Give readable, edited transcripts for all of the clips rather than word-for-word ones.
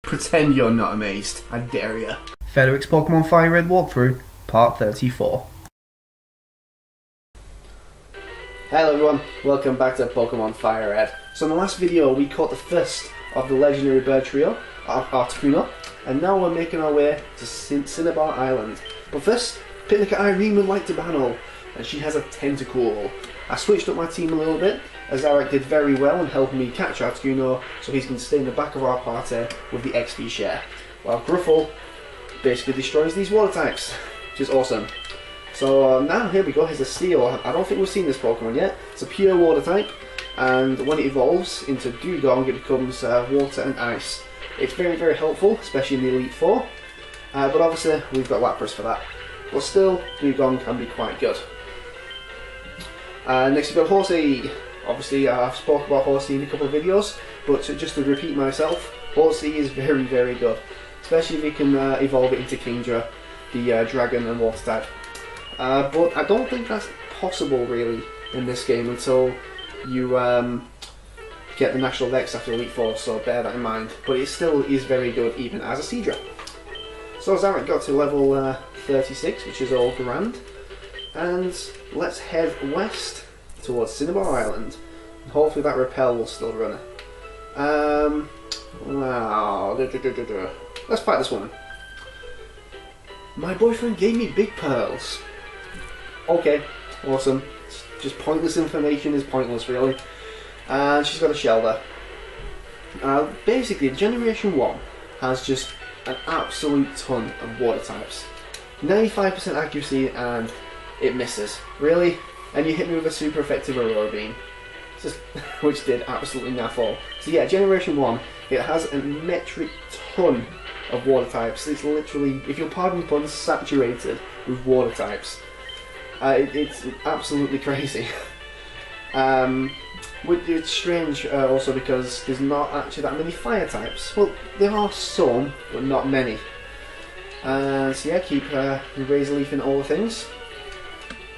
Pretend you're not amazed. I dare you. FedEx Pokemon Fire Red walkthrough, part 34. Hello everyone, welcome back to Pokemon Fire Red. So in the last video we caught the first of the legendary bird trio, Articuno, and now we're making our way to Cinibar Island. But first, Picnic Irene would like to battle, and she has a Tentacool. I switched up my team a little bit, as Zarek did very well in helping me catch Articuno, so he's going to stay in the back of our party with the XP share. While Gruffle basically destroys these water types, which is awesome. So now here we go, here's a Steel. I don't think we've seen this Pokemon yet. It's a pure water type, and when it evolves into Dewgong it becomes water and ice. It's very, very helpful, especially in the Elite Four, but obviously we've got Lapras for that. But still, Dewgong can be quite good. Next we've got Horsey. Obviously I've spoken about Horsey in a couple of videos, but just to repeat myself, Horsey is very, very good. Especially if you can evolve it into Kingdra, the dragon and water type. But I don't think that's possible really in this game until you get the National Dex after Elite Four, so bear that in mind. But it still is very good even as a Seadra. So Zarek got to level 36, which is all grand. And let's head west towards Cinibar Island. And hopefully that Repel will still run it. Wow. Let's fight this woman. My boyfriend gave me big pearls. Okay, awesome. Just pointless information is pointless really. And she's got a Shelter. Basically, Generation 1 has just an absolute ton of water types. 95% accuracy and it misses. Really? And you hit me with a super effective Aurora Beam. Just, which did absolutely naff all. So yeah, Generation 1, it has a metric ton of water types. It's literally, if you'll pardon the pun, saturated with water types. It's absolutely crazy. It's strange also because there's not actually that many fire types. Well, there are some, but not many. So yeah, keep your Razor Leaf in all the things.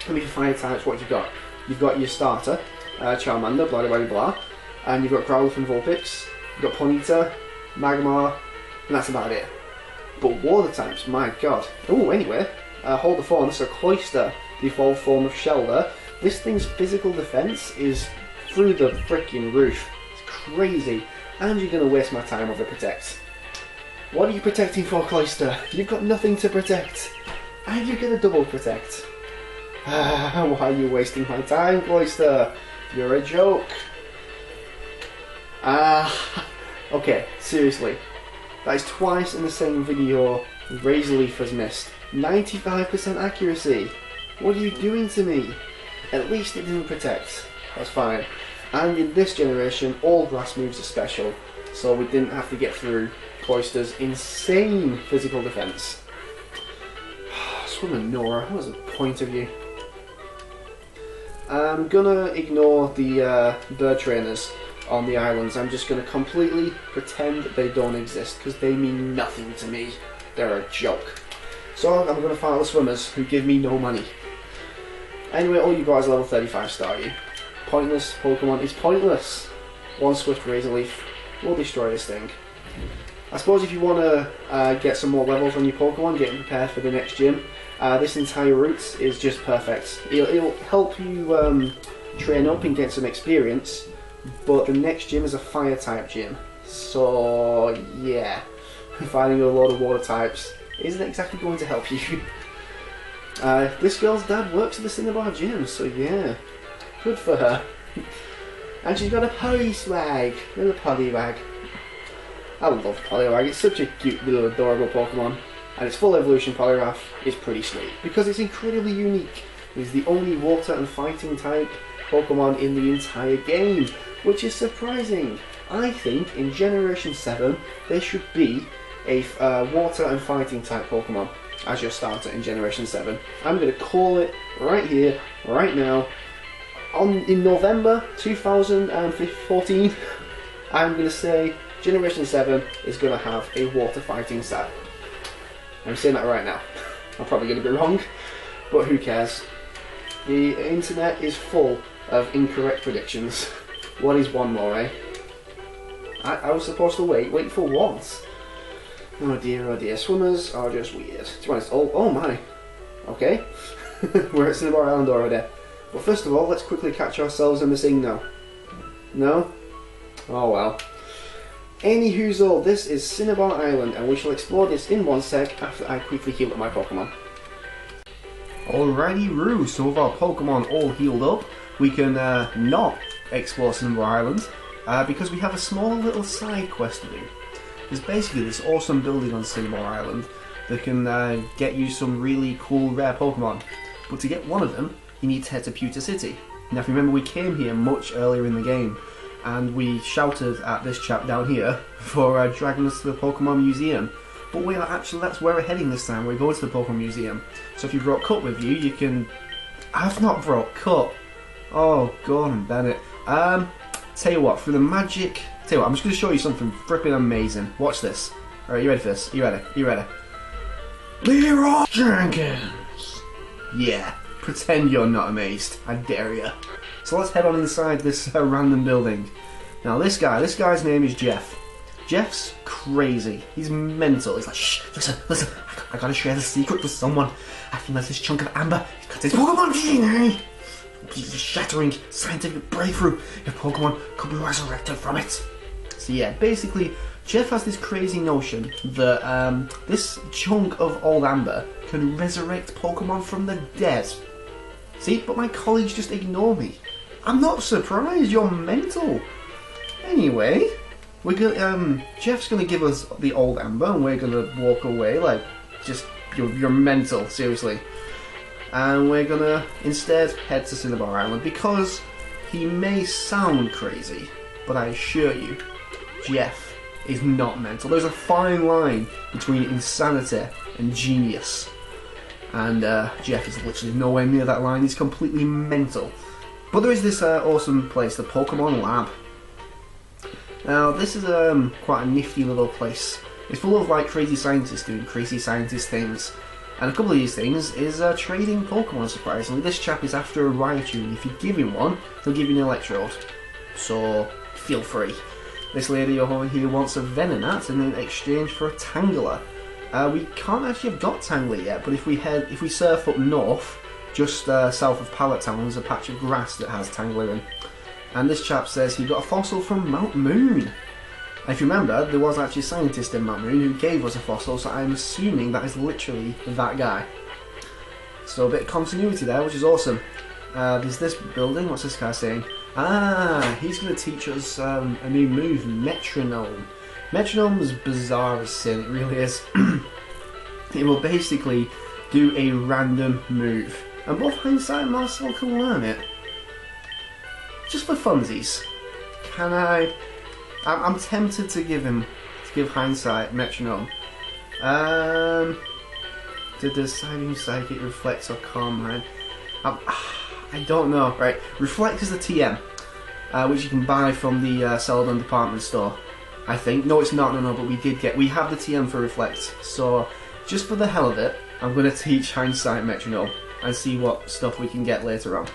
And with your fire types, what you've got? You've got your starter, Charmander, blah blah blah blah, and you've got Growlithe and Vulpix, you've got Ponyta, Magmar, and that's about it. But water types, my god. Oh, anyway, Hold the Phone, so Cloyster, the evolved form of Shelter. This thing's physical defense is through the freaking roof. It's crazy. And you're going to waste my time with the Protect. What are you protecting for, Cloyster? You've got nothing to protect. And you're going to double protect. Why are you wasting my time, Cloyster? You're a joke. Okay, seriously. That is twice in the same video Razor Leaf has missed. 95% accuracy. What are you doing to me? At least it didn't protect. That's fine. And in this generation, all grass moves are special, so we didn't have to get through Cloyster's insane physical defense. Swimming Nora, what was the point of you? I'm gonna ignore the bird trainers on the islands. I'm just gonna completely pretend that they don't exist because they mean nothing to me. They're a joke. So I'm gonna fight the swimmers who give me no money. Anyway, all you guys are level 35 star you. Pointless Pokemon is pointless. One Swift Razor Leaf will destroy this thing. I suppose if you want to get some more levels on your Pokemon, getting prepared for the next gym, this entire route is just perfect. It'll help you train up and get some experience, but the next gym is a fire type gym. So yeah, finding a load of water types isn't exactly going to help you. This girl's dad works at the Cinibar gym, so yeah, good for her. And she's got a Poliwag, little Poliwag. I love Poliwag, it's such a cute little adorable Pokemon. And its full evolution Poliwrath is pretty sweet, because it's incredibly unique. It's the only water and fighting type Pokemon in the entire game, which is surprising. I think in Generation 7 there should be a water and fighting type Pokemon as your starter in Generation 7. I'm going to call it right here, right now. In November 2014, I'm going to say Generation 7 is going to have a water fighting set. I'm saying that right now. I'm probably going to be wrong, but who cares? The internet is full of incorrect predictions. What is one more, eh? I was supposed to wait for once. Oh dear, swimmers are just weird. To be honest, oh my. Okay. We're at Cinibar Island already. But first of all, let's quickly catch ourselves in the thing now. No? Oh well. Anyhoozle, this is Cinibar Island, and we shall explore this in one sec after I quickly heal up my Pokemon. Alrighty, Roo. So with our Pokemon all healed up, we can not explore Cinibar Island because we have a small little side quest to do. There's basically this awesome building on Cinibar Island that can get you some really cool rare Pokemon. But to get one of them, you need to head to Pewter City. Now if you remember, we came here much earlier in the game and we shouted at this chap down here for dragging us to the Pokemon Museum. But we are actually, that's where we're heading this time. We're going to the Pokemon Museum. So if you brought Cut with you, you can... I've not brought Cut. Oh, Gordon Bennett. Tell you what, for the magic... Tell you what, I'm just going to show you something fripping amazing. Watch this. Alright, you ready for this? You ready? You ready? Leroy Jenkins! Yeah, pretend you're not amazed. I dare you. So let's head on inside this random building. Now this guy's name is Jeff. Jeff's crazy. He's mental. He's like, shh, listen, I gotta share the secret with someone. I think there's this chunk of amber. It's got this Pokemon DNA. It's a shattering scientific breakthrough. Your Pokemon could be resurrected from it. So yeah, basically, Jeff has this crazy notion that this chunk of old amber can resurrect Pokemon from the dead. See, but my colleagues just ignore me. I'm not surprised, you're mental. Anyway, we're gonna, Jeff's gonna give us the old amber and we're gonna walk away like, just, you're mental, seriously. And we're gonna instead head to Cinibar Island because he may sound crazy, but I assure you, Jeff is not mental. There's a fine line between insanity and genius. And Jeff is literally nowhere near that line, he's completely mental. But there is this awesome place, the Pokemon Lab. Now this is quite a nifty little place. It's full of like crazy scientists doing crazy scientist things. And a couple of these things is trading Pokemon, surprisingly. This chap is after a Raichu, and if you give him one, he'll give you an Electrode. So, feel free. This lady over here wants a Venonat in exchange for a Tangela. We can't actually have got Tangela yet, but if we surf up north, just south of Pallet Town, there's a patch of grass that has Tangela in. And this chap says he got a fossil from Mount Moon. If you remember, there was actually a scientist in Mount Moon who gave us a fossil, so I'm assuming that is literally that guy. So a bit of continuity there, which is awesome. There's this building, what's this guy saying? Ah, he's going to teach us a new move, Metronome. Metronome's bizarre as sin, it really is. It will basically do a random move. And both Hindsight and Marcel can learn it. Just for funsies. Can I... I'm tempted to give Hindsight Metronome. Did the Psybeam Psychic Reflect or Calm Mind? I don't know. Right, Reflect is the TM, which you can buy from the Celadon department store. I think. No, it's not. No, but we have the TM for Reflect. So, just for the hell of it, I'm going to teach Hindsight Metronome and see what stuff we can get later on.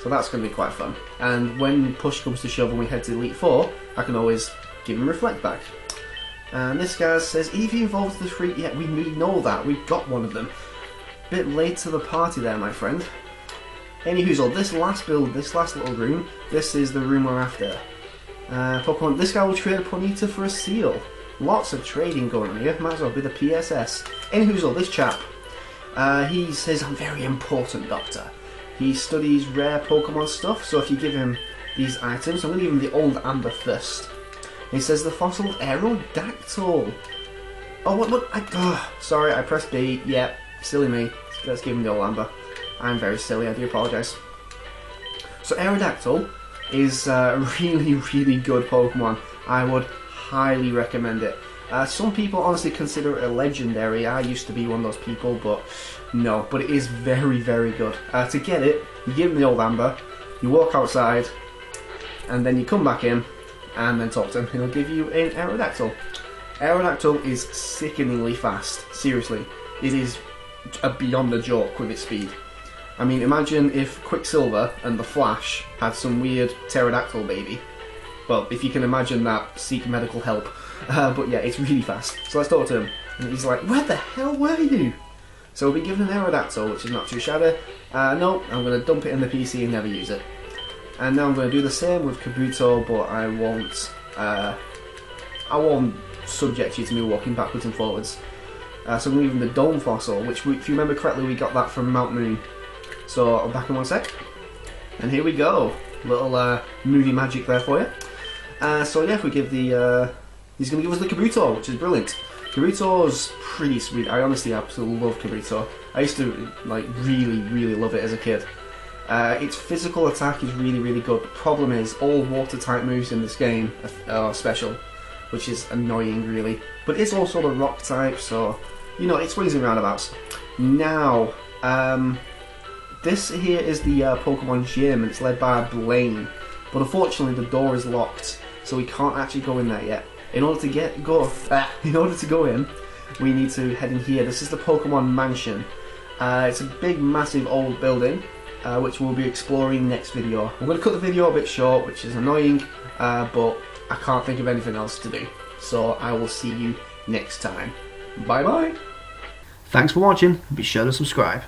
So that's going to be quite fun. And when push comes to shove and we head to Elite Four, I can always give him Reflect back. And this guy says, if he evolves the freak, yeah, we know that. We've got one of them. Bit late to the party there, my friend. Anyhoozle, this last little room, this is the room we're after. Pokemon, this guy will trade a Ponyta for a Seal. Lots of trading going on here, might as well be the PSS. Anyhoozle, this chap, he says, I'm very important, Doctor. He studies rare Pokemon stuff, so if you give him these items, I'm going to give him the old amber first. He says the fossil Aerodactyl. Oh, what? Sorry, I pressed B. Yeah, silly me. Let's give him the old amber. I'm very silly, I do apologise. So Aerodactyl is a really, really good Pokemon. I would highly recommend it. Some people honestly consider it a legendary. I used to be one of those people, but no. But it is very, very good. To get it, you give him the old amber, you walk outside, and then you come back in, and then talk to him, and he'll give you an Aerodactyl. Aerodactyl is sickeningly fast. Seriously, it is beyond a joke with its speed. I mean, imagine if Quicksilver and the Flash had some weird pterodactyl baby. Well, if you can imagine that, seek medical help. But yeah, it's really fast. So let's talk to him. And he's like, where the hell were you? So we'll be given an Aerodactyl, which is not too shabby. No, I'm going to dump it in the PC and never use it. And now I'm going to do the same with Kabuto, but I won't subject you to me walking backwards and forwards. So I'm leaving the Dome Fossil, which, if you remember correctly, we got that from Mount Moon. So I'll back in one sec. And here we go. Little movie magic there for you. So yeah, if we give the... he's going to give us the Kabuto, which is brilliant. Kabuto's pretty sweet. I honestly absolutely love Kabuto. I used to like really love it as a kid. Its physical attack is really good. The problem is all water type moves in this game are special, which is annoying really. But it's also the rock type, so you know, it swings and roundabouts. Now, this here is the Pokemon Gym, and it's led by Blaine. But unfortunately, the door is locked, so we can't actually go in there yet. In order to go in, we need to head in here. This is the Pokemon Mansion. It's a big, massive, old building, which we'll be exploring next video. I'm going to cut the video a bit short, which is annoying, but I can't think of anything else to do. So I will see you next time. Bye bye. Thanks for watching. Be sure to subscribe.